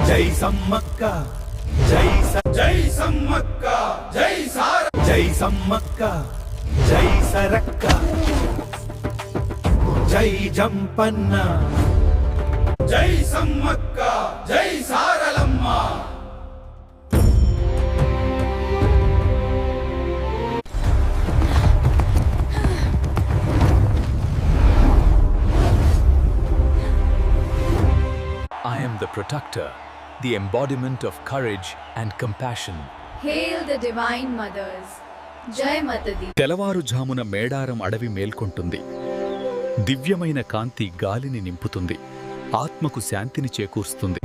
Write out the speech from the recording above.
జై సమ్మక్క జై జై సమ్మక్క జై సార జై సమ్మక్క జై సరక్క జై జంపన్న జై సమ్మక్క జై Saralamma. I am the protector, the embodiment of courage and compassion. Hail the divine mothers. Jai Matadi. తెలవారుజామున Medaram అడవి మేల్కొంటుంది. దివ్యమైన కాంతి గాలిని నింపుతుంది, ఆత్మకు శాంతిని చేకూరుస్తుంది.